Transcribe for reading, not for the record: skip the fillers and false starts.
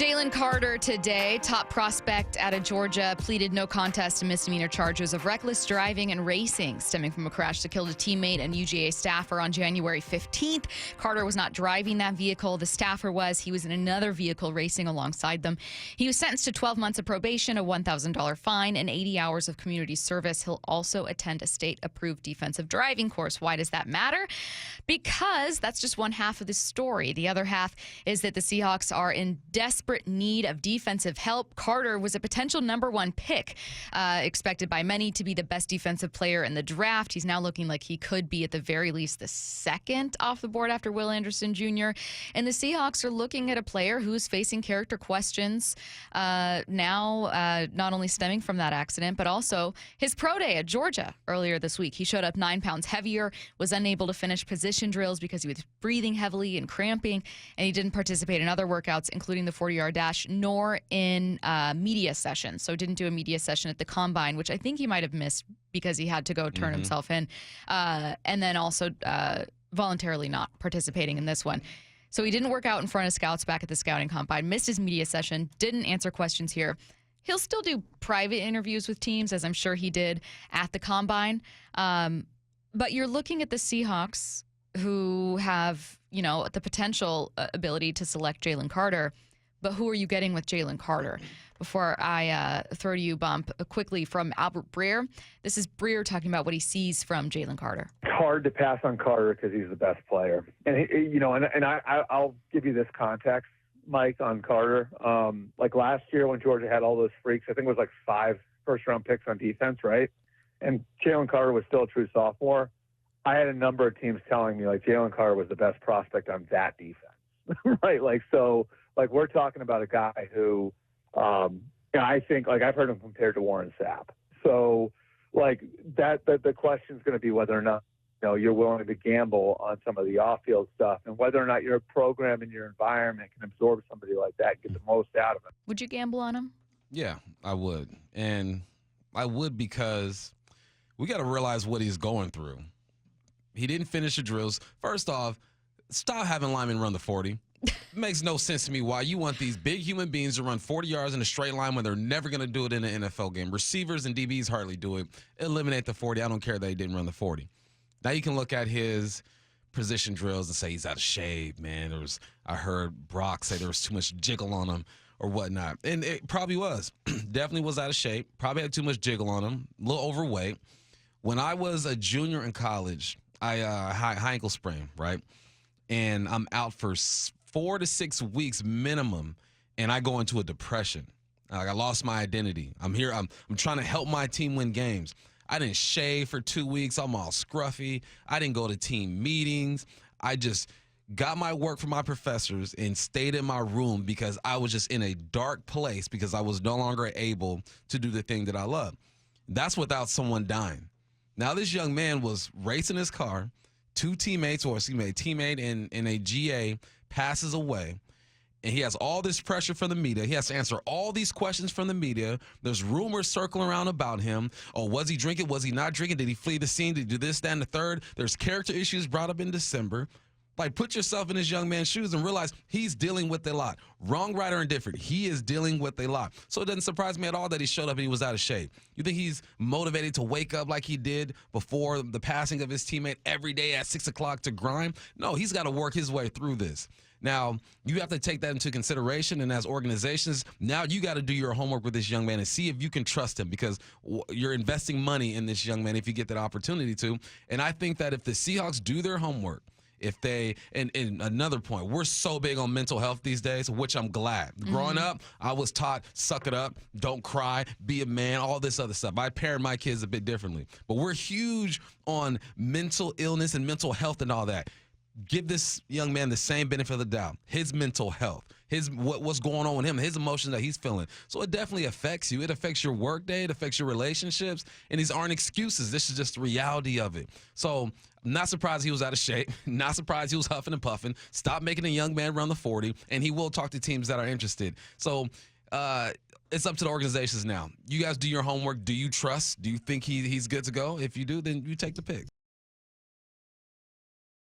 Jalen Carter today, top prospect out of Georgia, pleaded no contest to misdemeanor charges of reckless driving and racing stemming from a crash that killed a teammate and UGA staffer on January 15th. Carter was not driving that vehicle. The staffer was. He was in another vehicle racing alongside them. He was sentenced to 12 months of probation, a $1,000 fine, and 80 hours of community service. He'll also attend a state-approved defensive driving course. Why does that matter? Because that's just one half of the story. The other half is that the Seahawks are in desperate need of defensive help. Carter was a potential #1 pick, expected by many to be the best defensive player in the draft. He's now looking like he could be at the very least the second off the board after Will Anderson Jr. And the Seahawks are looking at a player who's facing character questions now, not only stemming from that accident, but also his pro day at Georgia earlier this week. He showed up 9 pounds heavier, was unable to finish position drills because he was breathing heavily and cramping, and he didn't participate in other workouts, including the 40-yard dash, nor in media sessions. So didn't do a media session at the Combine, which I think he might have missed because he had to go turn himself in. And then also voluntarily not participating in this one. So he didn't work out in front of scouts back at the scouting combine, missed his media session, didn't answer questions here. He'll still do private interviews with teams, as I'm sure he did at the Combine. But you're looking at the Seahawks, who have, you know, the potential ability to select Jalen Carter. But who are you getting with Jalen Carter? Before I throw to you, Bump, quickly from Albert Breer. This is Breer talking about what he sees from Jalen Carter. It's hard to pass on Carter because he's the best player. And, I'll give you this context, Mike, on Carter. Like last year when Georgia had all those freaks, I think it was like 5 first-round picks on defense, right? And Jalen Carter was still a true sophomore. I had a number of teams telling me, like, Jalen Carter was the best prospect on that defense, right? Like, so, like, we're talking about a guy who I think, like, I've heard him compared to Warren Sapp. So, like, the question is going to be whether or not, you know, you're willing to gamble on some of the off-field stuff and whether or not your program and your environment can absorb somebody like that and get the most out of it. Would you gamble on him? Yeah, I would. And I would because we got to realize what he's going through. He didn't finish the drills. First off, stop having linemen run the 40. It makes no sense to me why you want these big human beings to run 40 yards in a straight line when they're never going to do it in an NFL game. Receivers and DBs hardly do it. Eliminate the 40. I don't care that he didn't run the 40. Now you can look at his position drills and say he's out of shape, man. I heard Brock say there was too much jiggle on him or whatnot. And it probably was. Definitely was out of shape. Probably had too much jiggle on him. A little overweight. When I was a junior in college, I high ankle sprain, right? And I'm out for 4 to 6 weeks minimum, and I go into a depression. I lost my identity. I'm here. I'm trying to help my team win games. I didn't shave for 2 weeks. I'm all scruffy. I didn't go to team meetings. I just got my work from my professors and stayed in my room because I was just in a dark place because I was no longer able to do the thing that I love. That's without someone dying. Now, this young man was racing his car. 2 teammates, or excuse me, a teammate in a GA passes away. And he has all this pressure from the media. He has to answer all these questions from the media. There's rumors circling around about him. Oh, was he drinking? Was he not drinking? Did he flee the scene? Did he do this, that, and the third? There's character issues brought up in December. Like, put yourself in this young man's shoes and realize he's dealing with a lot. Wrong, right, or indifferent, he is dealing with a lot. So it doesn't surprise me at all that he showed up and he was out of shape. You think he's motivated to wake up like he did before the passing of his teammate every day at 6 o'clock to grind? No, he's got to work his way through this. Now, you have to take that into consideration, and as organizations, now you got to do your homework with this young man and see if you can trust him because you're investing money in this young man if you get that opportunity to. And I think that if the Seahawks do their homework, if they, and another point, we're so big on mental health these days, which I'm glad. Growing up, I was taught, suck it up, don't cry, be a man, all this other stuff. I parent my kids a bit differently. But we're huge on mental illness and mental health and all that. Give this young man the same benefit of the doubt. His mental health, what's going on with him, his emotions that he's feeling. So it definitely affects you. It affects your work day. It affects your relationships. And these aren't excuses. This is just the reality of it. So I'm not surprised he was out of shape. Not surprised he was huffing and puffing. Stop making a young man run the 40. And he will talk to teams that are interested. So it's up to the organizations now. You guys do your homework. Do you trust? Do you think he's good to go? If you do, then you take the pick.